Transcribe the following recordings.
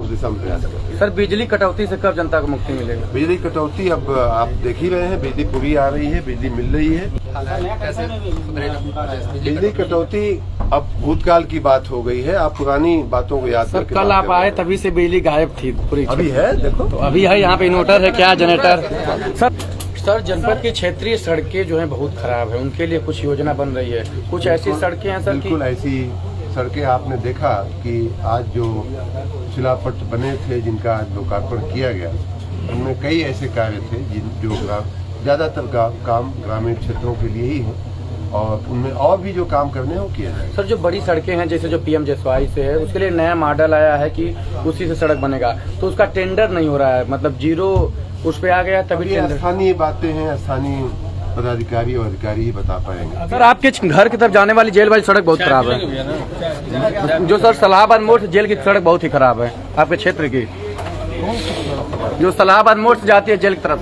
उस दिशा में प्रयास करेंगे। सर, बिजली कटौती से कब जनता को मुक्ति मिलेगी? बिजली कटौती अब आप देख ही रहे हैं, बिजली पूरी आ रही है, बिजली मिल रही है। बिजली कटौती अब भूतकाल की बात हो गई है, आप पुरानी बातों को याद करके। कल आप आए तभी से बिजली गायब थी पूरी। अभी है, देखो तो अभी है, यहाँ पे इन्वर्टर है क्या, जनरेटर? सर, जनपद की क्षेत्रीय सड़कें जो हैं बहुत खराब है, उनके लिए कुछ योजना बन रही है? कुछ ऐसी सड़कें हैं सर? बिल्कुल ऐसी सड़कें आपने देखा कि आज जो शिलापट बने थे, जिनका आज लोकार्पण किया गया, उनमें कई ऐसे कार्य थे जो ज्यादातर काम ग्रामीण क्षेत्रों के लिए ही है, और उनमें और भी जो काम करने हैं वो किया जाए। सर, जो बड़ी सड़कें हैं जैसे जो पीएमजेएसवाई से है, उसके लिए नया मॉडल आया है कि उसी से सड़क बनेगा, तो उसका टेंडर नहीं हो रहा है, मतलब जीरो उस पे आ गया तभी टेंडर। स्थानीय बातें हैं, स्थानीय पदाधिकारी और अधिकारी ही बता पाएंगे। सर, आपके घर की तरफ जाने वाली जेल वाली सड़क बहुत खराब है। जो सर सलाहाबाद मोड़ से जेल की सड़क बहुत ही खराब है आपके क्षेत्र की, जो सलाहाबाद मोड़ से जाती है जेल की तरफ।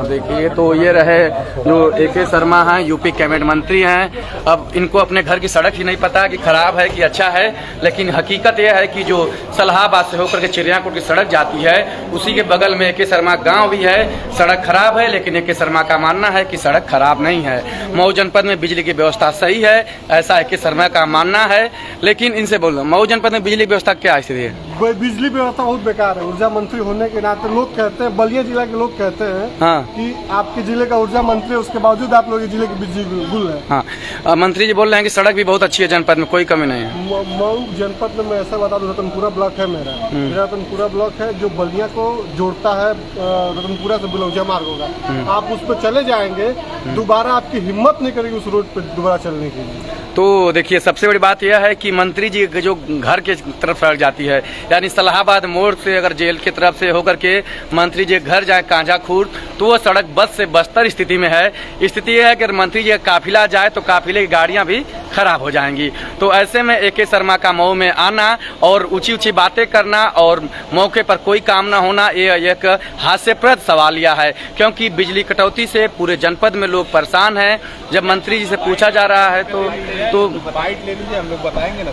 देखिए, तो ये रहे जो AK शर्मा हैं, यूपी कैबिनेट मंत्री हैं। अब इनको अपने घर की सड़क ही नहीं पता कि खराब है कि अच्छा है, लेकिन हकीकत यह है कि जो सलाहाबाद से होकर के चिड़ियाकोट की सड़क जाती है, उसी के बगल में AK शर्मा गांव भी है। सड़क खराब है, लेकिन AK शर्मा का मानना है कि सड़क खराब नहीं है। मऊ जनपद में बिजली की व्यवस्था सही है, ऐसा AK शर्मा का मानना है। लेकिन इनसे बोलो, मऊ जनपद में बिजली व्यवस्था क्या स्थिति है? बिजली व्यवस्था बहुत बेकार है। ऊर्जा मंत्री होने के नाते लोग कहते हैं, बलिया जिला के लोग कहते हैं हाँ, कि आपके जिले का ऊर्जा मंत्री, उसके बावजूद आप लोग जिले की बिजली गुल है। हाँ, मंत्री जी बोल रहे हैं कि सड़क भी बहुत अच्छी है जनपद में, कोई कमी नहीं है। मऊ जनपद में मैं ऐसा बता दूं, रतनपुरा ब्लॉक है मेरा रतनपुरा ब्लॉक है, जो बलिया को जोड़ता है रतनपुरा से बिलौजा मार्ग होगा। आप उस पर चले जाएंगे, दोबारा आपकी हिम्मत नहीं करेगी उस रोड पर दोबारा चलने के लिए। तो देखिए, सबसे बड़ी बात यह है कि मंत्री जी जो घर के तरफ सड़क जाती है, यानी सलाहाबाद मोड़ से अगर जेल की तरफ से होकर के मंत्री जी घर जाए कांझा खूर, तो वो सड़क बस से बदतर स्थिति में है। स्थिति यह है कि अगर मंत्री जी का काफिला जाए तो काफिले की गाड़ियां भी खराब हो जाएंगी। तो ऐसे में AK शर्मा का मऊ में आना और ऊंची ऊंची बातें करना और मौके पर कोई काम न होना, ये एक हास्यप्रद सवाल यह है, क्योंकि बिजली कटौती से पूरे जनपद में लोग परेशान हैं। जब मंत्री जी से पूछा जा रहा है तो बाइट ले लीजिए, हम लोग बताएंगे ना।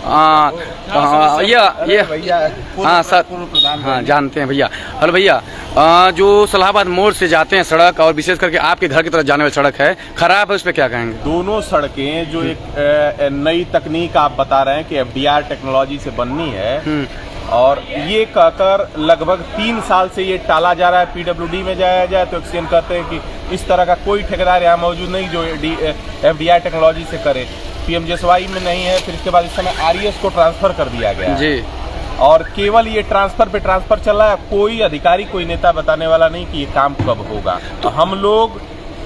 हाँ सर, हाँ जानते हैं भैया। हेलो भैया, जो सलाहाबाद मोड़ से जाते हैं सड़क, और विशेष करके आपके घर की तरफ जाने वाली सड़क है, खराब है, उस पर क्या कहेंगे? दोनों सड़कें जो एक नई तकनीक आप बता रहे हैं कि FDR टेक्नोलॉजी से बननी है, और ये कहकर लगभग 3 साल से ये टाला जा रहा है। PWD में जाया जाए तो एक्सचेंज कहते हैं कि इस तरह का कोई ठेकेदार यहाँ मौजूद नहीं जो FDR टेक्नोलॉजी से करे। PMJSY में नहीं है, फिर इसके बाद इस समय RES को ट्रांसफर कर दिया गया जी, और केवल ये ट्रांसफर पे ट्रांसफर चल रहा है। कोई अधिकारी, कोई नेता बताने वाला नहीं कि ये काम कब होगा। तो हम लोग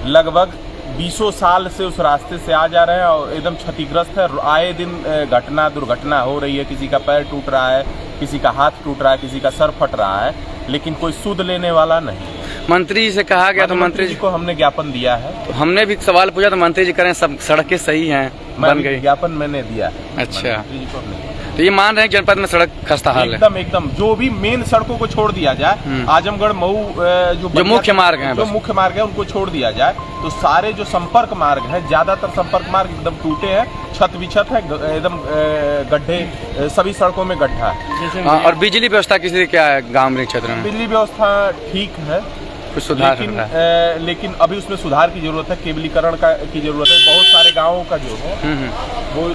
लगभग 20 साल से उस रास्ते से आ जा रहे हैं और एकदम क्षतिग्रस्त है। आए दिन दुर्घटना हो रही है, किसी का पैर टूट रहा है, किसी का हाथ टूट रहा है, किसी का सर फट रहा है, लेकिन कोई सुध लेने वाला नहीं। मंत्री जी से कहा गया तो मंत्री जी को हमने ज्ञापन दिया है, तो हमने भी सवाल पूछा तो मंत्री जी करें सब सड़कें सही हैं, बन गई। ज्ञापन मैंने दिया है। अच्छा, तो ये मान रहे हैं जनपद में सड़क खस्ता हाल है? एकदम जो भी मेन सड़कों को छोड़ दिया जाए, आजमगढ़ मऊ जो मुख्य मार्ग हैं, जो मुख्य मार्ग है उनको छोड़ दिया जाए, तो सारे जो संपर्क मार्ग हैं, ज्यादातर संपर्क मार्ग एकदम टूटे हैं, छत विछत है, एकदम गड्ढे, सभी सड़कों में गड्ढा है। और बिजली व्यवस्था किसी क्या है गाँव में क्षेत्र में? बिजली व्यवस्था ठीक है, कुछ सुधार, लेकिन अभी उसमें सुधार की जरूरत है, केबलीकरण की जरूरत है। बहुत सारे गाँवों का जो है वो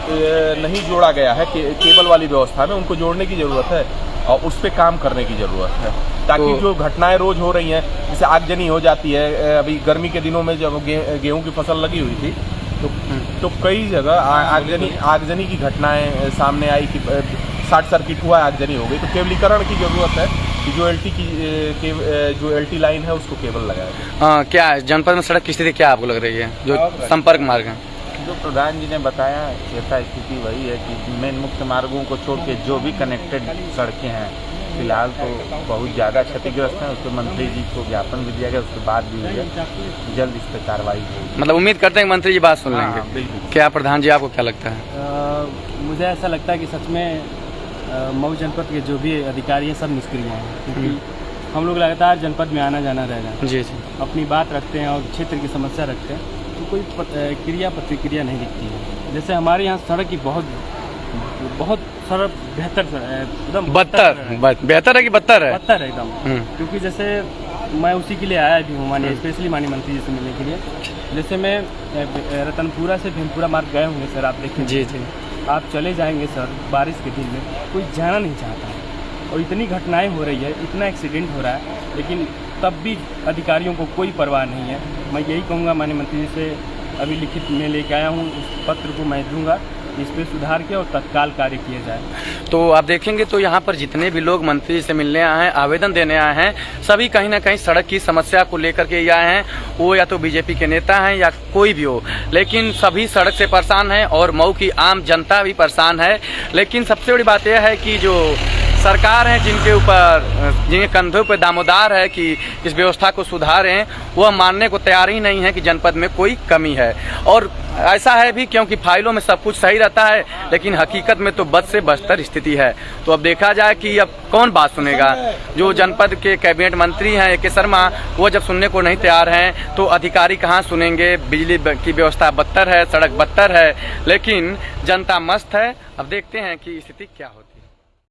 नहीं जोड़ा गया है केबल वाली व्यवस्था में, उनको जोड़ने की जरूरत है और उस पर काम करने की जरूरत है, ताकि जो घटनाएं रोज हो रही हैं, जैसे आगजनी हो जाती है। अभी गर्मी के दिनों में जब गेहूं की फसल लगी हुई थी तो कई जगह आगजनी की घटनाएं सामने आई कि शॉर्ट सर्किट हुआ, आगजनी हो गई। तो केबलीकरण की जरूरत है कि जो LT लाइन है उसको केबल लगाया जाए। क्या है जनपद में सड़क की स्थिति क्या आपको लग रही है, जो संपर्क मार्ग है? जो प्रधान जी ने बताया, यथा स्थिति वही है कि मेन मुख्य मार्गों को छोड़ के जो भी कनेक्टेड सड़कें हैं फिलहाल तो बहुत ज़्यादा क्षतिग्रस्त हैं। उसको मंत्री जी को ज्ञापन भी दिया गया, उसके बाद भी जल्द इस पर कार्रवाई होगी। मतलब उम्मीद करते हैं कि मंत्री जी बात सुन लेंगे। क्या प्रधान जी, आपको क्या लगता है? मुझे ऐसा लगता है कि सच में मऊ जनपद के जो भी अधिकारी हैं सब निष्क्रिय हैं, क्योंकि हम लोग लगातार जनपद में आना जाना रहना जी, अपनी बात रखते हैं और क्षेत्र की समस्या रखते हैं, तो कोई क्रिया प्रतिक्रिया नहीं दिखती है। जैसे हमारे यहाँ सड़क की बहुत सर बेहतर सर है, एकदम बेहतर है कि बदतर है? बदतर है एकदम। क्योंकि जैसे मैं उसी के लिए आया भी हूँ, माननीय स्पेशली माननीय मंत्री जी से मिलने के लिए। जैसे मैं रतनपुरा से भीमपुरा मार्ग गए होंगे सर, आप देखें जी जी, आप चले जाएंगे सर, बारिश के दिन में कोई जाना नहीं चाहता है और इतनी घटनाएं हो रही है, इतना एक्सीडेंट हो रहा है, लेकिन तब भी अधिकारियों को कोई परवाह नहीं है। मैं यही कहूँगा माननीय मंत्री जी से, अभी लिखित में लेके आया हूँ, उस पत्र को मैं दूंगा, इस पर सुधार के और तत्काल कार्य किए जाए। तो आप देखेंगे तो यहाँ पर जितने भी लोग मंत्री से मिलने आए हैं, आवेदन देने आए हैं, सभी कहीं ना कहीं सड़क की समस्या को लेकर के आए हैं। वो या तो बीजेपी के नेता हैं या कोई भी हो, लेकिन सभी सड़क से परेशान हैं और मऊ की आम जनता भी परेशान है। लेकिन सबसे बड़ी बात यह है कि जो सरकार है, जिनके कंधों पर दामोदार है कि इस व्यवस्था को सुधारें, वह मानने को तैयार ही नहीं है कि जनपद में कोई कमी है। और ऐसा है भी क्योंकि फाइलों में सब कुछ सही रहता है, लेकिन हकीकत में तो बद से बदतर स्थिति है। तो अब देखा जाए कि अब कौन बात सुनेगा। जो जनपद के कैबिनेट मंत्री हैं ए.के. शर्मा, वो जब सुनने को नहीं तैयार हैं तो अधिकारी कहाँ सुनेंगे। बिजली की व्यवस्था बदतर है, सड़क बदतर है, लेकिन जनता मस्त है। अब देखते हैं कि स्थिति क्या होती है।